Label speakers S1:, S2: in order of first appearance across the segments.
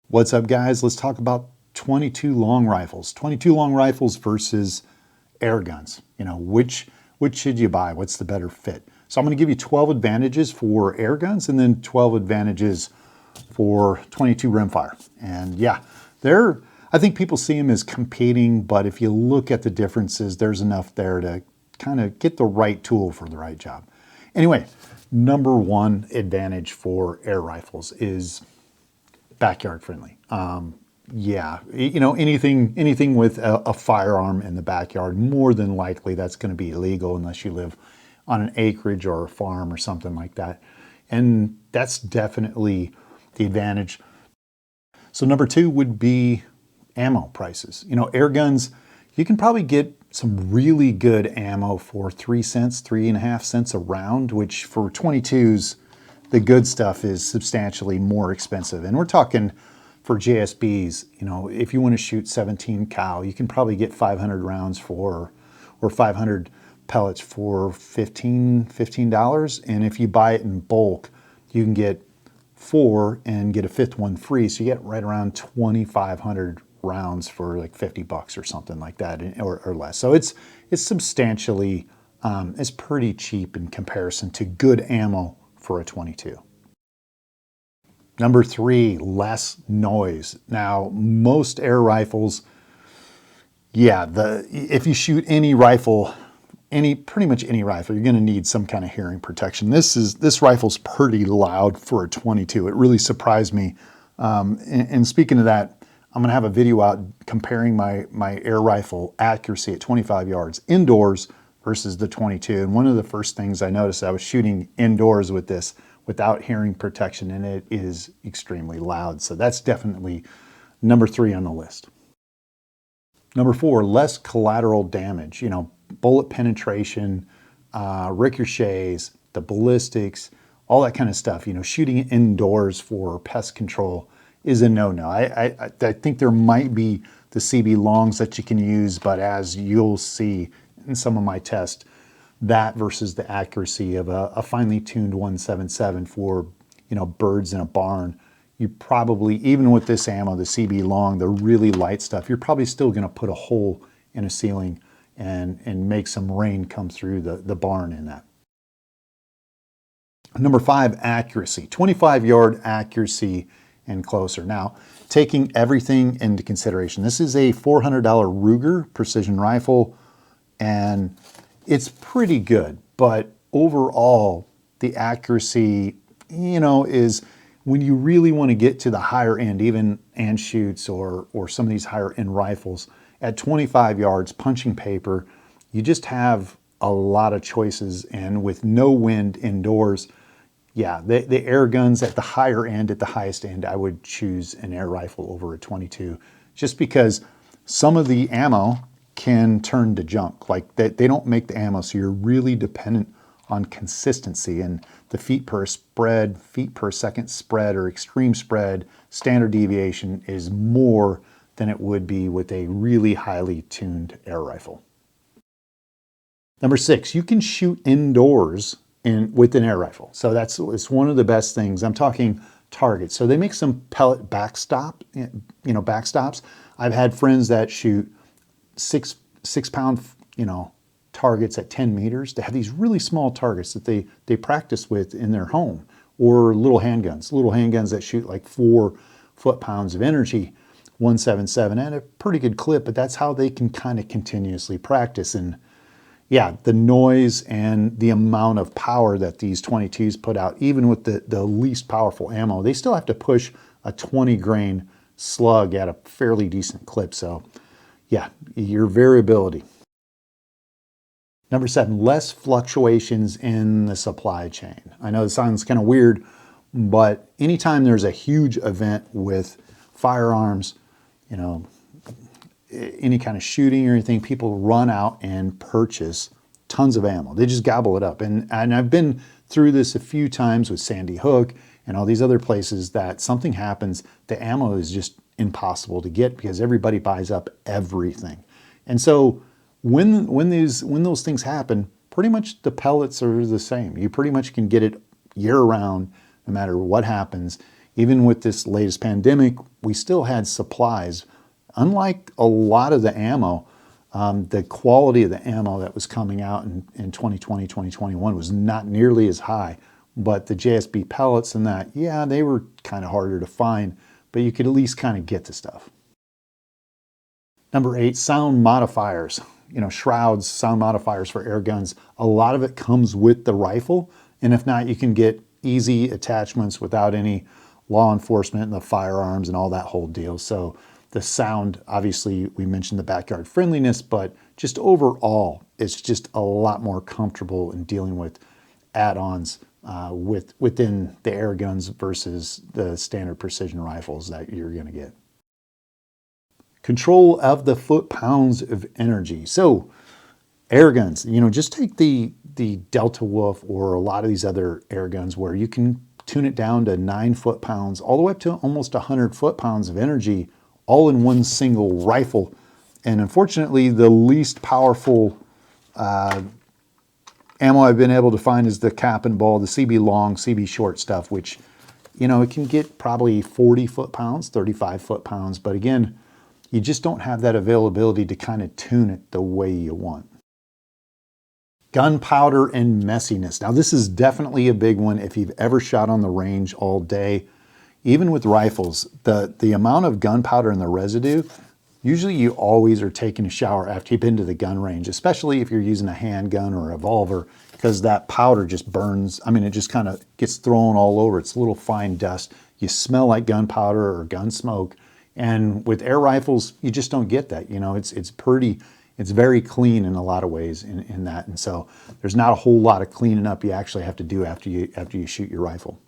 S1: What's up, guys? Let's talk about 22 long rifles. 22 long rifles versus air guns. Which should you buy? What's the better fit? So I'm going to give you 12 advantages for air guns and then 12 advantages for 22 rimfire. And yeah, I think people see them as competing, but if you look at the differences, there's enough there to kind of get the right tool for the right job. Anyway, number one advantage for air rifles is backyard friendly. Yeah, anything with a firearm in the backyard, more than likely that's going to be illegal unless you live on an acreage or a farm or something like that. And that's definitely the advantage. So number two would be ammo prices. Air guns, you can probably get some really good ammo for 3 cents, 3.5 cents a round, which for 22s, the good stuff is substantially more expensive. And we're talking for JSBs, if you want to shoot 17 cal, you can probably get 500 rounds or 500 pellets for $15. And if you buy it in bulk, you can get 4 and get a 5th one free. So you get right around 2,500 rounds for like $50 or something like that, or less. So it's substantially, it's pretty cheap in comparison to good ammo for a 22. Number three, less noise. Now, most air rifles, yeah, if you shoot any rifle, pretty much any rifle, you're going to need some kind of hearing protection. This rifle's pretty loud for a 22. It really surprised me. And speaking of that, I'm going to have a video out comparing my air rifle accuracy at 25 yards indoors versus the 22. And one of the first things I noticed, I was shooting indoors with this without hearing protection, and it is extremely loud. So that's definitely number 3 on the list. Number 4, less collateral damage. Bullet penetration, ricochets, the ballistics, all that kind of stuff. Shooting indoors for pest control is a no-no. I think there might be the CB longs that you can use, but as you'll see in some of my tests, that versus the accuracy of a finely tuned 177 for birds in a barn, you probably, even with this ammo, the CB long, the really light stuff, you're probably still going to put a hole in a ceiling and make some rain come through the barn in that. Number 5, accuracy. 25-yard accuracy and closer. Now, taking everything into consideration, this is a $400 Ruger precision rifle, and it's pretty good, but overall, the accuracy, is when you really want to get to the higher end, even Anschutz or some of these higher end rifles, at 25 yards, punching paper, you just have a lot of choices, and with no wind indoors, yeah, the air guns at the higher end, at the highest end, I would choose an air rifle over a 22, just because some of the ammo can turn to junk. Like they don't make the ammo, so you're really dependent on consistency, and the feet per second spread or extreme spread, standard deviation is more than it would be with a really highly tuned air rifle. Number 6, you can shoot indoors with an air rifle. So it's one of the best things. I'm talking targets. So they make some pellet backstops. I've had friends that shoot 6 pound, targets at 10 meters. They have these really small targets that they practice with in their home, or little handguns that shoot like 4 foot-pounds of energy, 177 at a pretty good clip, but that's how they can kind of continuously practice. And yeah, the noise and the amount of power that these 22s put out, even with the least powerful ammo, they still have to push a 20 grain slug at a fairly decent clip. So yeah, your variability. Number 7, less fluctuations in the supply chain. I know it sounds kind of weird, but anytime there's a huge event with firearms, any kind of shooting or anything, people run out and purchase tons of ammo. They just gobble it up. And I've been through this a few times with Sandy Hook and all these other places, that something happens, the ammo is just impossible to get because everybody buys up everything. And so when those things happen, pretty much the pellets are the same. You pretty much can get it year round, no matter what happens. even with this latest pandemic, we still had supplies. Unlike a lot of the ammo, the quality of the ammo that was coming out in 2020, 2021 was not nearly as high. But the JSB pellets and that, yeah, they were kind of harder to find, but you could at least kind of get the stuff. Number 8, sound modifiers. You know, shrouds, sound modifiers for air guns. A lot of it comes with the rifle, and if not, you can get easy attachments without any law enforcement and the firearms and all that whole deal. So the sound, obviously, we mentioned the backyard friendliness, but just overall, it's just a lot more comfortable in dealing with add-ons within the air guns versus the standard precision rifles that you're going to get. Control of the foot-pounds of energy. So air guns, you know, just take the Delta Wolf or a lot of these other air guns where you can tune it down to 9 foot-pounds, all the way up to almost 100 foot-pounds of energy, all in one single rifle. And unfortunately, the least powerful ammo I've been able to find is the cap and ball, the CB long, CB short stuff, which, you know, it can get probably 40 foot-pounds, 35 foot-pounds. But again, you just don't have that availability to kind of tune it the way you want. Gunpowder and messiness. Now, this is definitely a big one if you've ever shot on the range all day. Even with rifles, the amount of gunpowder and the residue, usually you always are taking a shower after you've been to the gun range, especially if you're using a handgun or a revolver, because that powder just burns. I mean, it just kind of gets thrown all over. It's a little fine dust. You smell like gunpowder or gun smoke. And with air rifles, you just don't get that. You know, it's very clean in a lot of ways in that. And so there's not a whole lot of cleaning up you actually have to do after you shoot your rifle.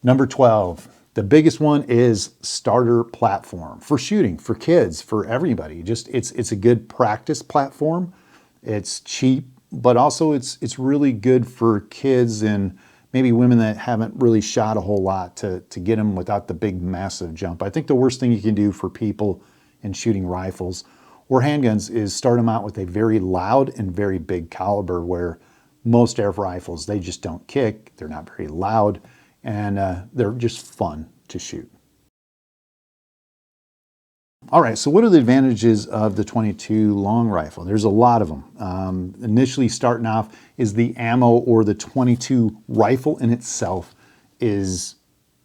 S1: Number 12, the biggest one is starter platform for shooting, for kids, for everybody. Just it's a good practice platform. It's cheap, but also it's really good for kids and maybe women that haven't really shot a whole lot to get them without the big massive jump. I think the worst thing you can do for people in shooting rifles or handguns is start them out with a very loud and very big caliber, where most air rifles, they just don't kick, they're not very loud, and they're just fun to shoot. All right, so what are the advantages of the 22 long rifle? There's a lot of them. Initially starting off is the ammo, or the 22 rifle in itself is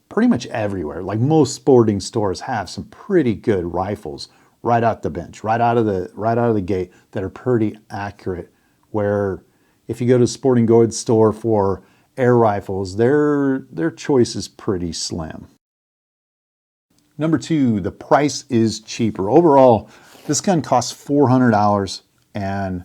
S1: pretty much everywhere. Like most sporting stores have some pretty good rifles right out the bench, right out of the gate, that are pretty accurate. Where if you go to a sporting goods store for air rifles, their choice is pretty slim. Number 2, the price is cheaper. Overall, this gun costs $400, and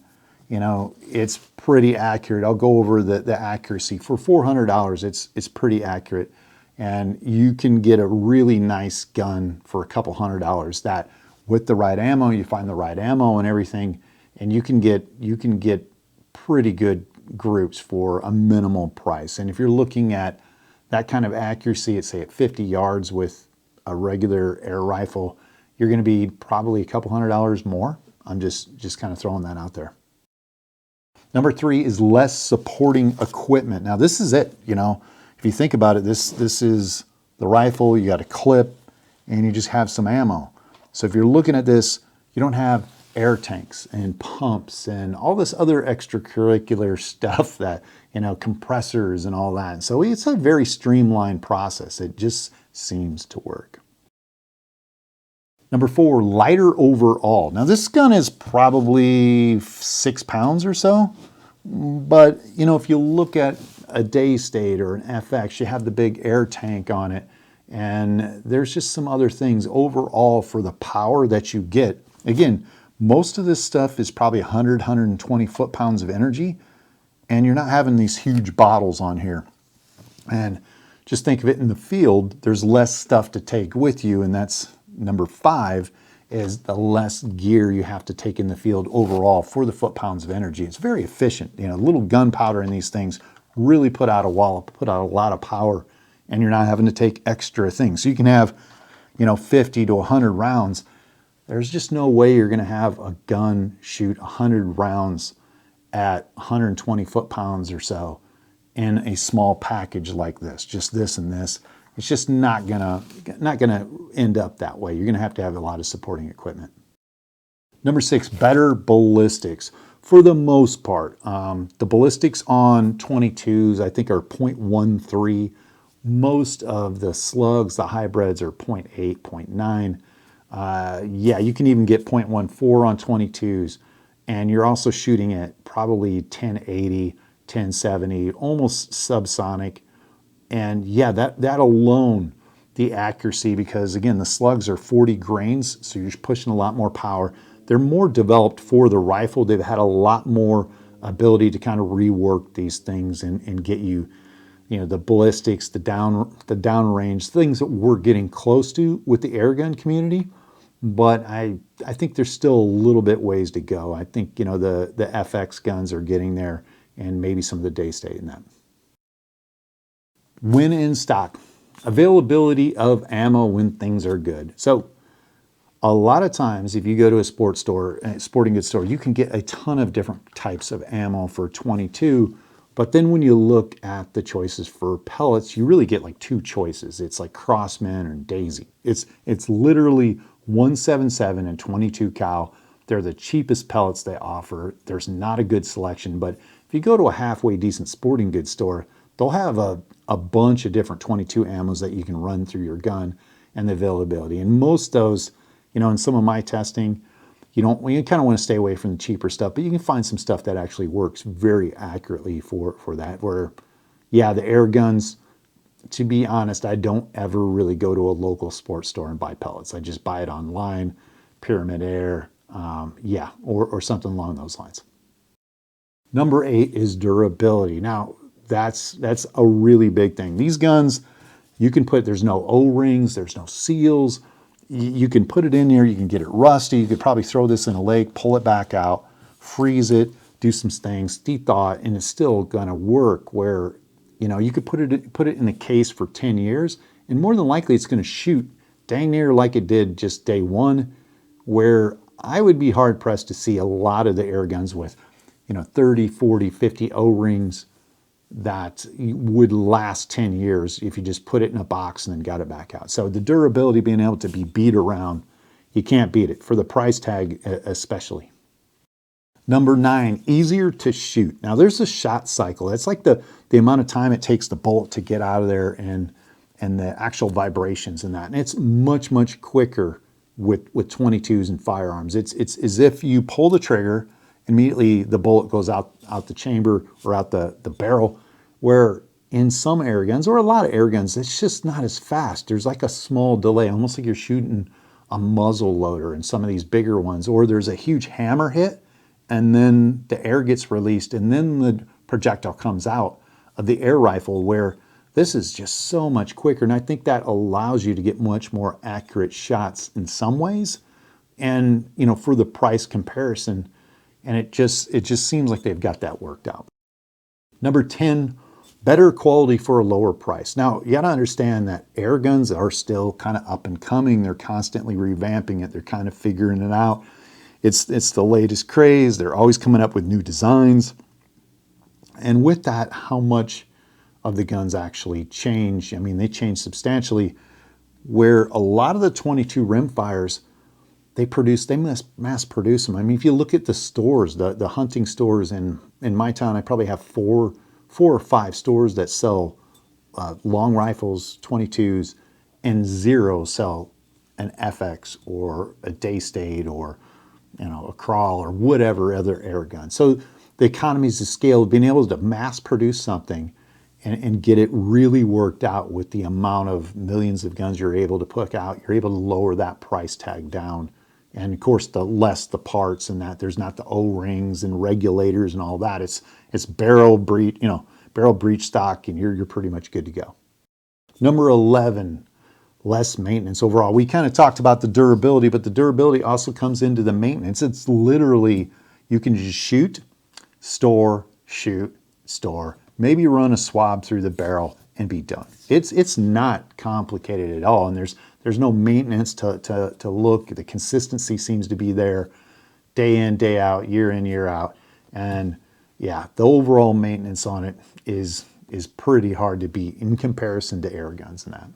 S1: you know, it's pretty accurate. I'll go over the accuracy. For $400, it's pretty accurate, and you can get a really nice gun for a couple $100 that, with the right ammo, you find the right ammo and everything, and you can get pretty good groups for a minimal price. And if you're looking at that kind of accuracy, at say at 50 yards with a regular air rifle, you're going to be probably a couple $100 more. I'm just kind of throwing that out there. Number 3 is less supporting equipment. Now this is it. You know, if you think about it, this is the rifle. You got a clip, and you just have some ammo. So if you're looking at this, you don't have air tanks and pumps and all this other extracurricular stuff that, you know, compressors and all that. So it's a very streamlined process. It just seems to work. Number 4, lighter overall. Now this gun is probably 6 pounds or so, but you know, if you look at a Day State or an FX, you have the big air tank on it, and there's just some other things overall for the power that you get. Again, most of this stuff is probably 100, 120 foot-pounds of energy, and you're not having these huge bottles on here. And just think of it in the field, there's less stuff to take with you, and that's number 5, is the less gear you have to take in the field overall for the foot-pounds of energy. It's very efficient. You know, little gunpowder in these things really put out a lot of power, and you're not having to take extra things. So you can have, you know, 50 to 100 rounds. There's just no way you're going to have a gun shoot 100 rounds at 120 foot-pounds or so in a small package like this, just this and this. It's just not gonna end up that way. You're gonna have to have a lot of supporting equipment. Number 6, better ballistics. For the most part, the ballistics on 22s I think are 0.13. Most of the slugs, the hybrids, are 0.8, 0.9. Yeah, you can even get 0.14 on 22s, and you're also shooting at probably 1080, 1070, almost subsonic. And yeah, that alone, the accuracy, because again, the slugs are 40 grains, so you're pushing a lot more power. They're more developed for the rifle. They've had a lot more ability to kind of rework these things and get you, the ballistics, the downrange, things that we're getting close to with the airgun community. But I think there's still a little bit ways to go. I think, the FX guns are getting there, and maybe some of the Daystate in that. When in stock, availability of ammo when things are good. So a lot of times, if you go to a sporting goods store, you can get a ton of different types of ammo for 22. But then when you look at the choices for pellets, you really get like 2 choices. It's like Crossman or Daisy. It's literally 177 and 22 cal. They're the cheapest pellets they offer. There's not a good selection, but if you go to a halfway decent sporting goods store, they'll have a bunch of different 22 ammos that you can run through your gun and the availability. And most of those, in some of my testing, you kind of want to stay away from the cheaper stuff, but you can find some stuff that actually works very accurately for that. Where, yeah, the air guns, to be honest, I don't ever really go to a local sports store and buy pellets. I just buy it online, Pyramid Air, yeah, or something along those lines. Number 8 is durability. Now, that's a really big thing. These guns, you can there's no O-rings, there's no seals. You can put it in there, you can get it rusty. You could probably throw this in a lake, pull it back out, freeze it, do some things, de-thaw it, and it's still gonna work. Where, you could put it in a case for 10 years, and more than likely it's gonna shoot dang near like it did just day one, where I would be hard pressed to see a lot of the air guns with, 30, 40, 50 O-rings that would last 10 years if you just put it in a box and then got it back out. So the durability, being able to be beat around, you can't beat it, for the price tag especially. Number 9, easier to shoot. Now there's a shot cycle. That's like the amount of time it takes the bullet to get out of there and the actual vibrations in that. And it's much, much quicker with 22s and firearms. It's as if you pull the trigger, immediately the bullet goes out the chamber or out the barrel, where in some air guns, or a lot of air guns, it's just not as fast. There's like a small delay, almost like you're shooting a muzzle loader in some of these bigger ones, or there's a huge hammer hit, and then the air gets released, and then the projectile comes out of the air rifle, where this is just so much quicker. And I think that allows you to get much more accurate shots in some ways. And, for the price comparison, and it just seems like they've got that worked out. Number 10, better quality for a lower price. Now, you gotta understand that air guns are still kind of up and coming. They're constantly revamping it. They're kind of figuring it out. It's the latest craze. They're always coming up with new designs. And with that, how much of the guns actually change? I mean, they change substantially, where a lot of the 22 rimfires, they mass produce them. I mean, if you look at the stores, the hunting stores in my town, I probably have four or five stores that sell long rifles, 22s, and 0 sell an FX or a Daystate or a Crawl or whatever other air gun. So the economies of scale, being able to mass produce something and get it really worked out with the amount of millions of guns you're able to put out, you're able to lower that price tag down. And of course, the less the parts and that, there's not the O-rings and regulators and all that. It's barrel breech stock, and you're pretty much good to go. Number 11, less maintenance overall. We kind of talked about the durability, but the durability also comes into the maintenance. It's literally, you can just shoot, store, shoot, store, maybe run a swab through the barrel and be done. It's not complicated at all, and there's no maintenance to look. The consistency seems to be there day in, day out, year in, year out. And yeah, the overall maintenance on it is is pretty hard to beat in comparison to air guns and that.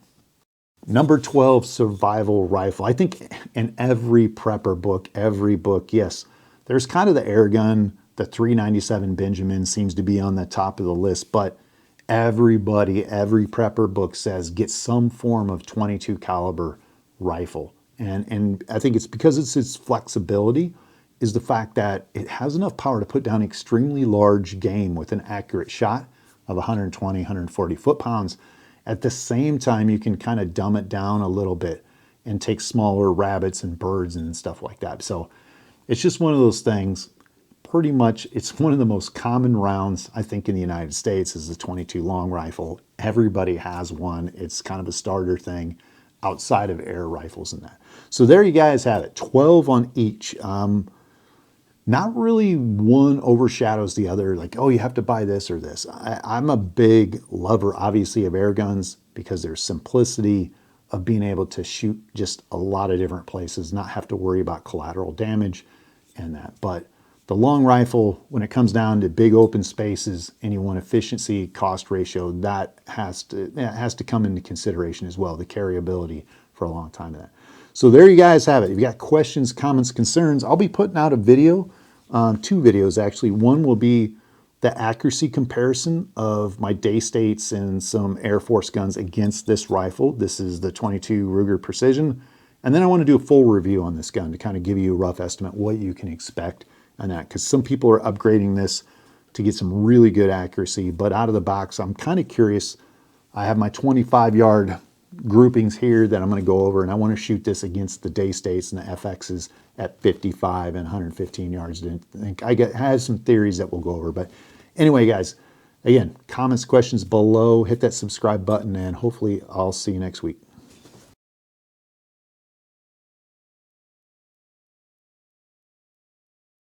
S1: Number 12, survival rifle. I think in every prepper book, yes, there's kind of the air gun, the 397 Benjamin seems to be on the top of the list, but everybody, every prepper book says get some form of 22 caliber rifle. And I think it's because it's its flexibility is the fact that it has enough power to put down extremely large game with an accurate shot of 120, 140 foot-pounds. At the same time, you can kind of dumb it down a little bit and take smaller rabbits and birds and stuff like that. So it's just one of those things. Pretty much, it's one of the most common rounds, I think, in the United States is the 22 long rifle. Everybody has one. It's kind of a starter thing outside of air rifles and that. So there you guys have it, 12 on each. Not really one overshadows the other, like, oh, you have to buy this or this. I'm a big lover, obviously, of air guns because there's simplicity of being able to shoot just a lot of different places, not have to worry about collateral damage and that. But the long rifle, when it comes down to big open spaces and you want efficiency cost ratio, that has to come into consideration as well, the carryability for a long time of that. So there you guys have it. If you got questions, comments, concerns, I'll be putting out a video, 2 videos actually. One will be the accuracy comparison of my day states and some Air Force guns against this rifle. This is the 22 Ruger Precision. And then I want to do a full review on this gun to kind of give you a rough estimate what you can expect on that, because some people are upgrading this to get some really good accuracy, but out of the box, I'm kind of curious. I have my 25-yard groupings here that I'm going to go over, and I want to shoot this against the day states and the FXs at 55 and 115 yards. I have some theories that we'll go over, but anyway, guys, again, comments, questions below, hit that subscribe button, and hopefully I'll see you next week.